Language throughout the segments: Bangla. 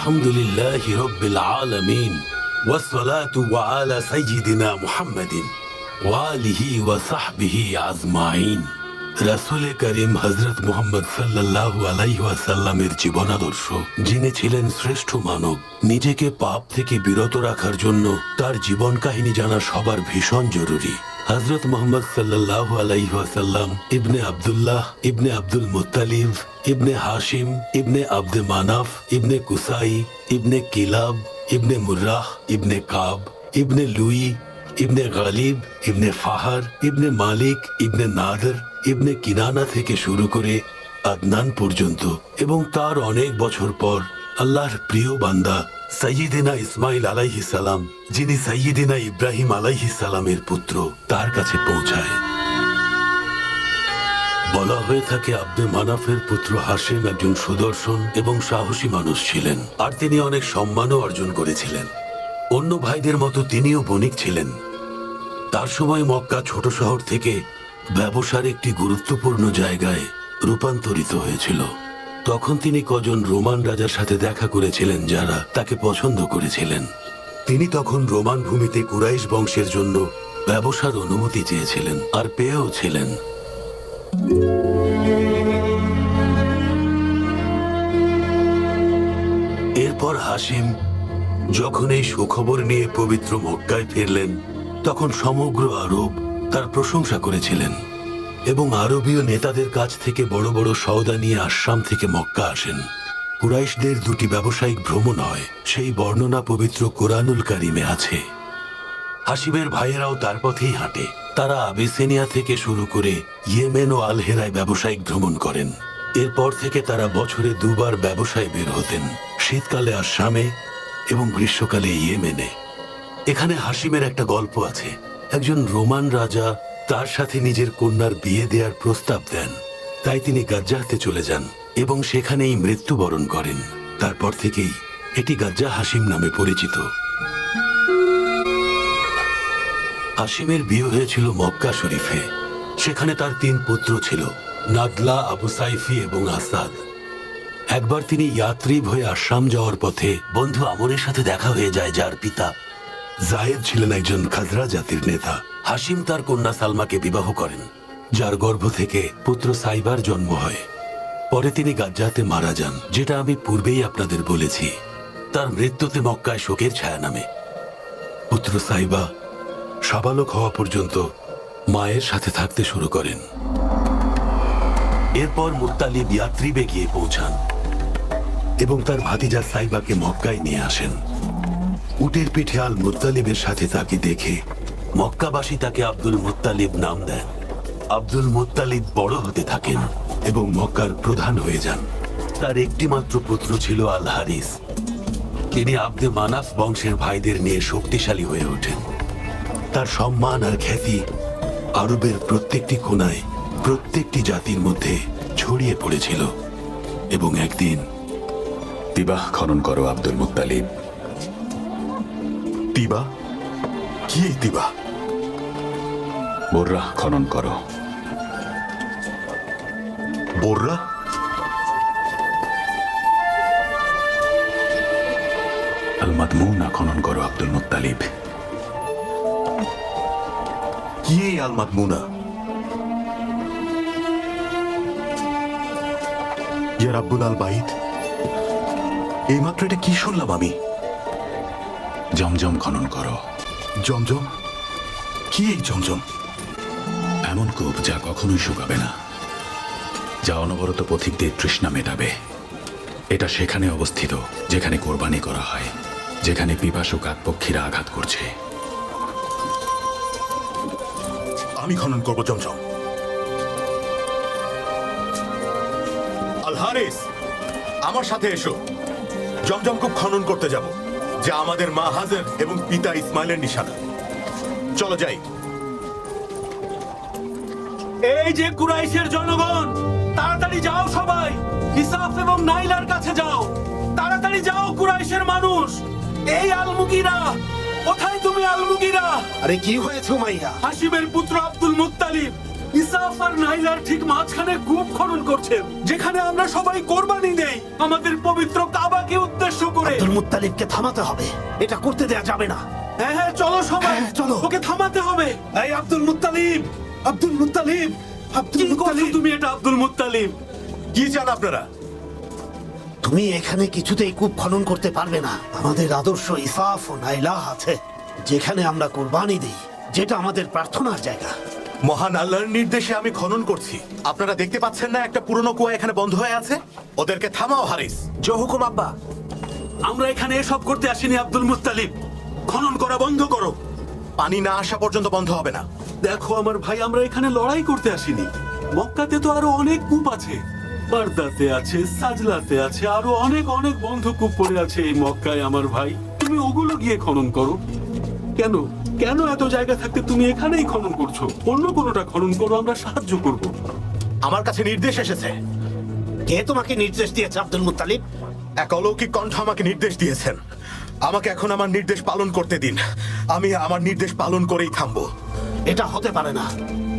আলহামদুলিল্লাহি রাব্বিল আলামিন ওয়াসসালাতু আলা সাইয়্যিদিনা মুহাম্মাদিন ওয়া আলিহি ওয়া সাহবিহি আজমাইন। রাসূলে করিম হযরত মুহাম্মদ সাল্লাল্লাহু আলাইহি ওয়াসাল্লামের জীবনাদর্শ, যিনি ছিলেন শ্রেষ্ঠ মানব। নিজেকে পাপ থেকে বিরত রাখার জন্য তার জীবন কাহিনী জানা সবার ভীষণ জরুরি। হযরত মুহাম্মদ সাল্লাল্লাহু আলাইহি ওয়াসাল্লাম ইবনে আব্দুল্লাহ ইবনে আব্দুল মুত্তালিব ইবনে হাশিম ইবনে আব্দে মানাফ ইবনে কুসাই ইবনে কিলাব ইবনে মুর্রাহ ইবনে কাব ইবনে লুই ইবনে গালিব ইবনে ফাহার ইবনে মালিক ইবনে নাদর ইবনে কিনানা থেকে শুরু করে আদনান পর্যন্ত, এবং তার অনেক বছর পর আল্লাহর প্রিয় বান্দা সাইয়্যিদিনা ইসমাইল আলাইহিস সালাম, যিনি সাইয়্যিদিনা ইব্রাহিম আলাইহিস সালামের পুত্র, তার কাছে পৌঁছায়। বলা হয়ে থাকে আব্দে মানাফের পুত্র হাশিম একজন সুদর্শন এবং সাহসী মানুষ ছিলেন, আর তিনি অনেক সম্মানও অর্জন করেছিলেন। অন্য ভাইদের মতো তিনিও বণিক ছিলেন। তার সময় মক্কা ছোট শহর থেকে ব্যবসার একটি গুরুত্বপূর্ণ জায়গায় রূপান্তরিত হয়েছিল। তখন তিনি কজন রোমান রাজার সাথে দেখা করেছিলেন, যারা তাকে পছন্দ করেছিলেন। তিনি তখন রোমান ভূমিতে কুরাইশ বংশের জন্য ব্যবসার অনুমতি চেয়েছিলেন, আর পেয়েও ছিলেন। এরপর হাশিম যখন এই সুখবর নিয়ে পবিত্র মক্কায় ফিরলেন, তখন সমগ্র আরব তার প্রশংসা করেছিলেন, এবং আরবীয় নেতাদের কাছ থেকে বড় বড় সওদা নিয়ে আশাম থেকে মক্কা আসেন। কুরাইশদের দুটি ব্যবসায়িক ভ্রমণ হয়, সেই বর্ণনা পবিত্র কোরআনুল কারিমে আছে। হাশিমের ভাইয়েরাও তার পথেই হাঁটে। তারা আবিসিনিয়া থেকে শুরু করে ইয়েমেন ও আলহেরায় ব্যবসায়িক ভ্রমণ করেন। এরপর থেকে তারা বছরে দুবার ব্যবসায় বের হতেন, শীতকালে আসামে এবং গ্রীষ্মকালে ইয়েমেনে। এখানে হাশিমের একটা গল্প আছে। একজন রোমান রাজা তার সাথে নিজের কন্যার বিয়ে দেওয়ার প্রস্তাব দেন, তাই তিনি গাজ্জাহতে চলে যান এবং সেখানেই মৃত্যুবরণ করেন। তারপর থেকেই এটি গাজ্জাহ হাশিম নামে পরিচিত। হাশিমের বিয়ে হয়েছিল মক্কা শরীফে। সেখানে তার 3 পুত্র ছিল, নাদলা, আবু সাইফি এবং আসাদ। একবার তিনি ইয়াত্রিব হয়ে আসাম যাওয়ার পথে বন্ধু আমরের সাথে দেখা হয়ে যায়, যার পিতা জায়েদ ছিলেন একজন খাজরা জাতির নেতা। হাশিম তার কন্যা সালমাকে বিবাহ করেন, যার গর্ভ থেকে পুত্র সাইবার জন্ম হয়। পরে তিনি গাজ্জাতে মারা যান, যেটা আমি পূর্বেই আপনাদের বলেছি। তার মৃত্যুতে মক্কায় শোকের ছায়া নামে। পুত্র সাইবা সাবালক হওয়া পর্যন্ত মায়ের সাথে থাকতে শুরু করেন। এরপর মুত্তালিব ইয়াত্রিবে গিয়ে পৌঁছান এবং তার ভাতিজা সাইবাকে মক্কায় নিয়ে আসেন। উটের পিঠে আল মুত্তালিবের সাথে তাকে দেখে মক্কাবাসী তাকে আব্দুল মুত্তালিব নাম দেন। আব্দুল মুত্তালিব বড় হতে থাকেন এবং মক্কার প্রধান হয়ে যান। তার একটি মাত্র পুত্র ছিল আল হারিস। তিনি আব্দে মানাফ বংশের ভাইদের নিয়ে শক্তিশালী হয়ে ওঠেন। তার সম্মান আর খ্যাতি আরবের প্রত্যেকটি কোণায়, প্রত্যেকটি জাতির মধ্যে ছড়িয়ে পড়েছিল। এবং একদিন তিবাহ খনন করো আব্দুল মুত্তালিব। তিবা? কি এই তিবা? বোররাহ খনন করো। বোররা? আল মাদমুনা খনন করো আব্দুল মুত্তালিব। কি এই আল মাদমুনা? ইয়া রাব্বুল আল বাইত, এইমাত্র এটা কি শুনলাম আমি? জমজম খনন করো। জমজম? কি এই জমজম? এমন কূপ যা কখনোই শুকাবে না, যা অনবরত পথিকদের তৃষ্ণা মেটাবে। এটা সেখানে অবস্থিত যেখানে কোরবানি করা হয়, যেখানে পিপাসু কাকপক্ষীরা আঘাত করছে। আমি খনন করব জমজম। আল হারিস, আমার সাথে এসো। জমজম কূপ খনন করতে যাব, যা আমাদের মা হাজের এবং পিতা ইসমাইলের নিশানা। চলো যাই। এই যে কুরাইশের জনগণ, তাড়াতাড়ি যাও সবাই, ইসাফ এবং নাইলার কাছে যাও। তাড়াতাড়ি যাও কুরাইশের মানুষ। এই আলমুগিরা, কোথায় তুমি আলমুগিরা? আরে কি হয়েছে উমাইয়া? হাশিমের পুত্র আব্দুল মুত্তালিব ইসাফ আর নাইলার ঠিক মাঝখানে কূপ খনন করছেন, যেখানে আমরা সবাই কোরবানি দেই আমাদের পবিত্র কাবাকে উদ্দেশ্য করে। আব্দুল মুত্তালিবকে থামাতে হবে, এটা করতে দেয়া যাবে না। হ্যাঁ হ্যাঁ, চলো সবাই, হ্যাঁ, চলো। ওকে থামাতে হবে। এই Abdul Muttalib, Abdul Muttalib, Abdul কি করছো মুত্তালিব, তুমি এটা আব্দুল মুত্তালিব? কি চান আপনারা? তুমি এখানে কিছুতেই কূপ খনন করতে পারবে না। আমাদের আদর্শ ইসাফ ও নাইলাহ আছে, যেখানে আমরা কোরবানি দিই, যেটা আমাদের প্রার্থনার জায়গা। মহান আল্লাহর নির্দেশে আমি খনন করছি। আপনারা দেখতে পাচ্ছেন না একটা পুরনো কুয়া এখানে বন্ধ হয়ে আছে? ওদেরকে থামাও হারিস। জো হুকুম আব্বা। আমরা এখানে এসব করতে আসিনি আব্দুল মুত্তালিব, খনন করা বন্ধ করো। পানি না আসা পর্যন্ত বন্ধ হবে না। দেখো আমার ভাই, আমরা এখানে লড়াই করতে আসিনি। মক্কাতে তো আরো অনেক কূপ আছে, বারদাতে আছে, সাজলাতে আছে, আরো অনেক অনেক বন্ধ কূপ পড়ে আছে এই মক্কায় আমার ভাই। তুমি ওগুলো গিয়ে খনন করো। কেন কেন এত জায়গা থাকতে তুমি এখানেই খনন করছো? অন্য কোনোটা খনন করো, আমরা সাহায্য করব। আমার কাছে নির্দেশ এসেছে। কে তোমাকে নির্দেশ দিয়েছে আব্দুল মুত্তালিব? এক অলৌকিক কণ্ঠ আমাকে নির্দেশ দিয়েছেন। আমাকে এখন আমার নির্দেশ পালন করতে দিন। আমি আমার নির্দেশ পালন করেই থামবো। এটা হতে পারে না।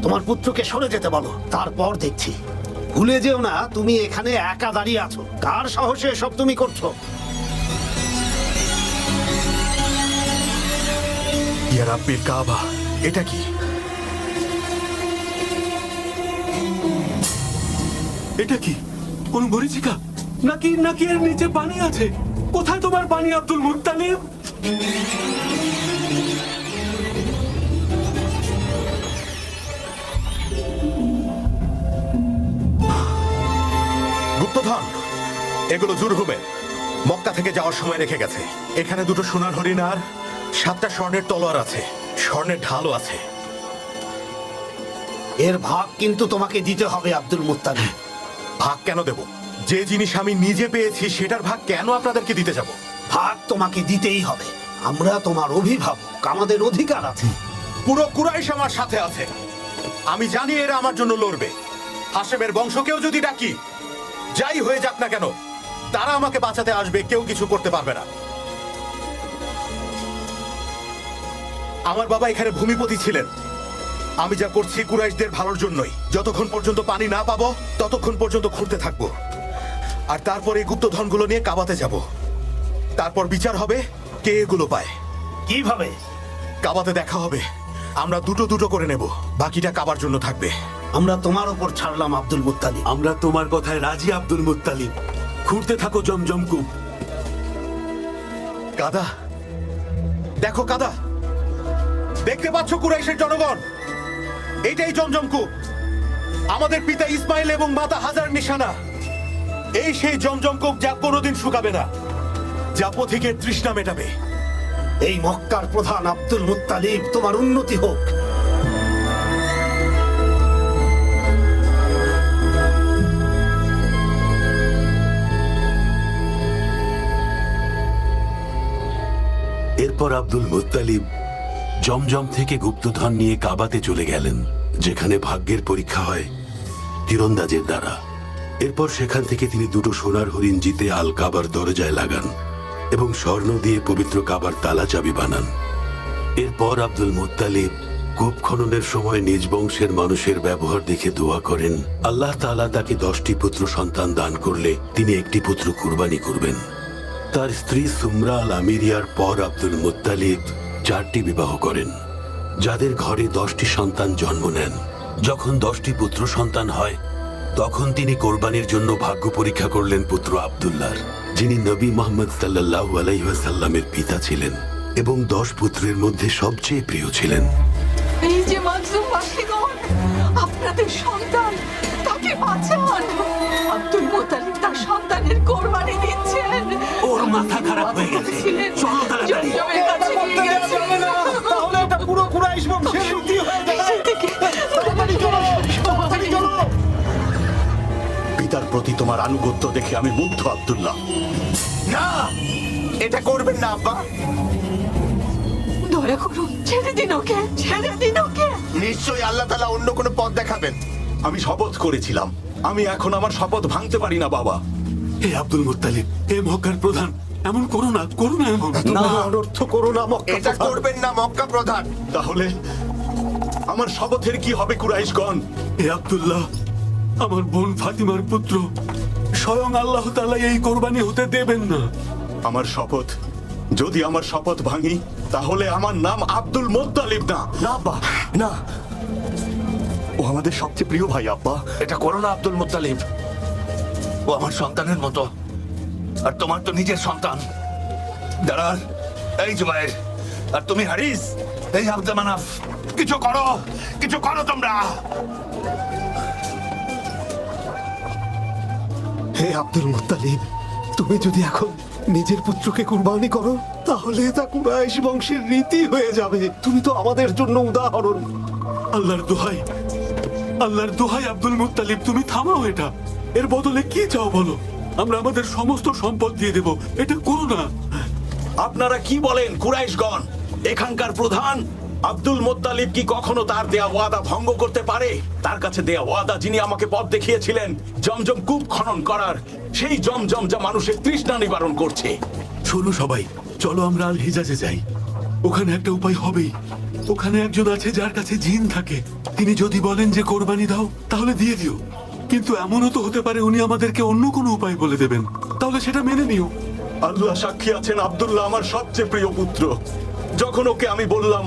তোমার পুত্রকে সরে যেতে বলো, তারপর দেখছি। ভুলে যেও না, তুমি এখানে একা দাঁড়িয়ে আছো। কার সাহসে এসব তুমি করছো? ইয়া রাব্বিল কাবা, এটা কি? এটা কি কোন মরিচিকা নাকি নাকি এর নিচে পানি আছে? কোথায় তোমার পানি আব্দুল মুত্তালিব? গুপ্তধন, এগুলো জুরহুমের। মক্কা থেকে যাওয়ার সময় রেখে গেছে। এখানে দুটো সোনার হরিণ আর 7টা স্বর্ণের তলোয়ার আছে, স্বর্ণের ঢালও আছে। এর ভাগ কিন্তু তোমাকে দিতে হবে আব্দুল মুত্তালিব। ভাগ কেন দেব? যে জিনিস আমি নিজে পেয়েছি সেটার ভাগ কেন আপনাদেরকে দিতে যাব? ভাগ তোমাকে দিতেই হবে। আমরা তোমার অভিভাবক, আমাদের অধিকার আছে। পুরো কুরাইশ আমার সাথে আছে। আমি জানি এরা আমার জন্য লড়বে। হাশেমের বংশকেও যদি ডাকি, যাই হয়ে যাক না কেন, তারা আমাকে বাঁচাতে আসবে, কেউ কিছু করতে পারবে না। আমার বাবা এখানে ভূমিপতি ছিলেন। আমি যা করছি কুরাইশদের ভালোর জন্যই। যতক্ষণ পর্যন্ত পানি না পাবো ততক্ষণ পর্যন্ত খুঁড়তে থাকবো। আর তারপর এই গুপ্তধনগুলো নিয়ে কাবাতে যাব। তারপর বিচার হবে কে এগুলো পায়। কিভাবে? কাবাতে দেখা হবে। আমরা দুটো দুটো করে নেব, বাকিটা কাবার জন্য থাকবে। আমরা তোমার উপর ছাড়লাম আব্দুল মুত্তালিব। আমরা তোমার কথায় রাজি আব্দুল মুত্তালিব। খুঁড়তে থাকো জমজম কূপ। কাদা, দেখো কাদা, দেখতে পাচ্ছ কুরাইশের জনগণ? এটাই জমজম কূপ। আমাদের পিতা ইসমাইল এবং মাতা হাজার নিশানা। এই সেই জমজম কূপ যা কোনোদিন শুকাবে না, যা পথিকের তৃষ্ণা মেটাবে। এই মক্কার প্রধান আব্দুল মুত্তালিব, তোমার উন্নতি হোক। এরপর আব্দুল মুত্তালিব জমজম থেকে গুপ্তধন নিয়ে কাবাতে চলে গেলেন, যেখানে ভাগ্যের পরীক্ষা হয় তীরন্দাজের দ্বারা। এরপর সেখান থেকে তিনি দুটো সোনার হরিণ জিতে আল কাবার দরজায় লাগান এবং স্বর্ণ দিয়ে পবিত্র কাবার তালা চাবি বানান। এরপর আব্দুল মুত্তালিব কূপ খননের সময় নিজ বংশের মানুষের ব্যবহার দেখে দোয়া করেন, আল্লাহ তাআলা তাকে 10টি পুত্র সন্তান দান করলে তিনি একটি পুত্র কুরবানি করবেন। তার স্ত্রী সুমরা আল আমিরিয়ার পর আব্দুল মুত্তালিব 4টি বিবাহ করেন, যাদের ঘরে 10টি সন্তান জন্ম নেন। যখন 10টি পুত্র সন্তান হয়, তখন তিনি কোরবানির জন্য ভাগ্য পরীক্ষা করলেন পুত্র আব্দুল্লাহর, যিনি নবী মুহাম্মদ সাল্লাল্লাহু আলাইহি ওয়াসাল্লামের পিতা ছিলেন এবং 10 পুত্রের মধ্যে সবচেয়ে প্রিয় ছিলেন। এই যে মাসুম বাসীগণ, আপনাদের সন্তান, তাকে বাঁচান। আব্দুল মুত্তালিব তার সন্তানের কোরবানি দিচ্ছেন। ওর মাথা খারাপ হয়ে গেছে। চলো তাড়াতাড়ি। জমজমের কাছে নিয়ে গেছে। তাহলে এটা পুরো কুরাইশ বংশের রীতি হয়ে যাবে। তাড়াতাড়ি চলো, তাড়াতাড়ি চলো। পিতার প্রতি তোমার আনুগত্য দেখে আমি মুগ্ধ আব্দুল্লাহ। না, এটা করবেন না আব্বা। দয়া করুন, ছেড়ে দিন ওকে, ছেড়ে দিন ওকে। নিশ্চয়ই আল্লাহ তাআলা অন্য কোনো পথ দেখাবেন। আমি শপথ করেছিলাম, আমি এখন আমার শপথ ভাঙতে পারি না বাবা। হে আব্দুল মুত্তালিব, হে মক্কার প্রধান, এমন করো না, করো না এমন। না, অনর্থ করো না মক্কা এটা প্রধান। করবেন না মক্কা প্রধান। তাহলে আমার শপথের কি হবে কুরাইশগণ? হে আব্দুল্লাহ, আমার বোন ফাতিমার পুত্র, স্বয়ং আল্লাহ তাআলা এই কোরবানি হতে দেবেন না। আমার শপথ, যদি আমার শপথ ভাঙি তাহলে আমার নাম আব্দুল মুত্তালিব না। না আব্বা, না, ও আমাদের সবচেয়ে প্রিয় ভাই আব্বা। এটা করো না আব্দুল মুত্তালিব, ও আমার সন্তানের মতো, আর তোমার তো নিজের সন্তান। দাঁড়ান, এই জুবাইর, আর তুমি হারিস, এই আব্দুল মানাফ, কিছু করো, কিছু করো তোমরা। হে আব্দুল মুত্তালিব, তুমি যদি এখন নিজের পুত্রকে কুরবানি করো তাহলে তা কুরাইশ বংশের রীতি হয়ে যাবে। তুমি তো আমাদের জন্য উদাহরণ। আল্লাহর দোহাই, আল্লাহর দোহাই আব্দুল মুত্তালিব, তুমি থামাও এটা। এর বদলে কি চাও বলো, আমরা আমাদের সমস্ত সম্পদ দিয়ে দেব। এটা করো না। আপনারা কি বলেন কুরাইশগণ? এখানকার প্রধান আব্দুল মুত্তালিব কি কখনো তার দেয়া ওয়াদা ভঙ্গ করতে পারে? তার কাছে দেয়া ওয়াদা, যিনি আমাকে পথ দেখিয়েছিলেন জমজম কূপ খনন করার, সেই জমজম যা মানুষের তৃষ্ণা নিবারণ করছে। শোনো সবাই, চলো আমরা আল হিজাজে যাই। ওখানে একটা উপায় হবেই। ওখানে একজন আছে যার কাছে জিন থাকে। তিনি যদি বলেন যে কোরবানি দাও, তাহলে দিয়ে দিও। কিন্তু এমনও তো হতে পারে উনি আমাদেরকে অন্য কোনো উপায় বলে দেবেন, তাহলে সেটা মেনে নিও। আল্লাহ সাক্ষী আছেন, আব্দুল্লাহ আমার সবচেয়ে প্রিয় পুত্র। যখন ওকে আমি বললাম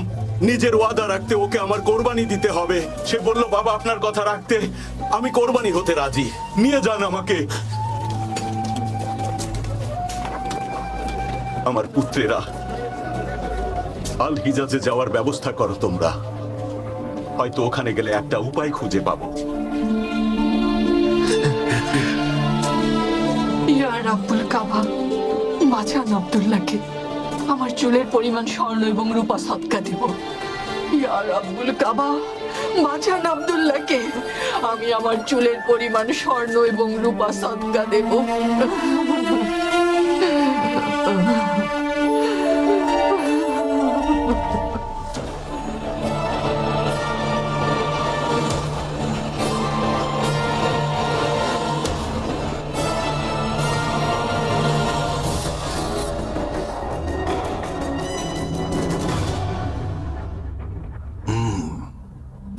নিজের ওয়াদা রাখতে ওকে আমার কোরবানি দিতে হবে, সে বলল, বাবা আপনার কথা রাখতে আমি কোরবানি হতে রাজি, নিয়ে যান আমাকে। আমার পুত্রেরা, আল হিজাজে যাওয়ার ব্যবস্থা করো তোমরা। হয়তো ওখানে গেলে একটা উপায় খুঁজে পাবো। ইয়া রাব্বুল কাবা, বাঁচান আব্দুল্লাহকে। আমার চুলের পরিমাণ স্বর্ণ এবং রূপা সদকা দেব। ইয়া রাব্বুল কাবা, বাঁচান আব্দুল্লাহকে। আমি আমার চুলের পরিমাণ স্বর্ণ এবং রূপা সদকা দেব।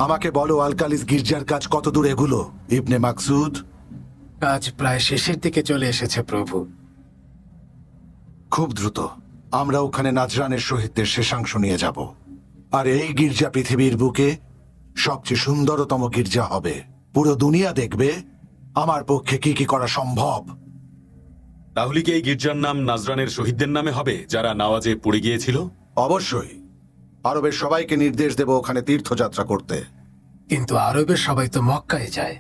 আমাকে বলো, আলকালিস গির্জার কাজ কত দূর এগুলো? ইবনে মাকসুদ, কাজ প্রায় শেষের দিকে চলে এসেছে প্রভু। খুব দ্রুত আমরা ওখানে নাজরানের শহীদদের শেষাংশ নিয়ে যাব। আর এই গির্জা পৃথিবীর বুকে সবচেয়ে সুন্দরতম গির্জা হবে। পুরো দুনিয়া দেখবে আমার পক্ষে কি কি করা সম্ভব। তাহলে কি এই গির্জার নাম নাজরানের শহীদদের নামে হবে, যারা নাওয়াজে পড়ে গিয়েছিল? অবশ্যই। আরবের সবাইকে নির্দেশ দেব ওখানে তীর্থযাত্রা করতে। কিন্তু আরবের সবাই তো মক্কায় যায়।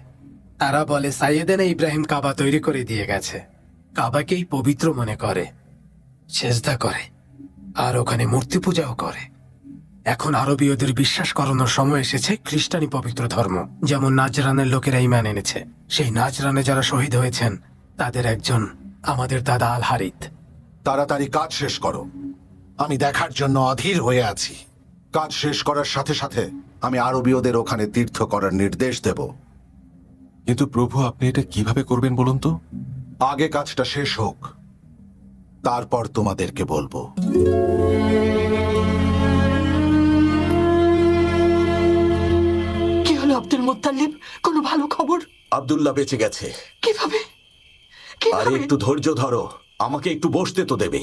তারা বলে সাইয়েদেনা ইব্রাহিম কাবা তৈরি করে দিয়ে গেছে। কাবাকেই পবিত্র মনে করে, সেজদা করে, আর ওখানে মূর্তি পূজাও করে। এখন আরবীয়দের বিশ্বাস করানোর সময় এসেছে খ্রিস্টানি পবিত্র ধর্ম। যেমন নাজরানের লোকেরা ঈমান এনেছে। সেই নাজরানে যারা শহীদ হয়েছেন তাদের একজন আমাদের দাদা আল হারিথ। তাড়াতাড়ি কাজ শেষ করো, আমি দেখার জন্য অধীর হয়ে আছি। কাজ শেষ করার সাথে সাথে আমি আরবীয়দের ওখানে তীর্থ করার নির্দেশ দেব। কিন্তু প্রভু, আপনি এটা কিভাবে করবেন বলুন তো? আগে কাজটা শেষ হোক, তারপর তোমাদেরকে বলবো। কি হলো আব্দুল মুত্তালিব, কোনো ভালো খবর? আব্দুল্লাহ বেঁচে গেছে। কিভাবে? আরে একটু ধৈর্য ধরো, আমাকে একটু বসতে তো দেবে।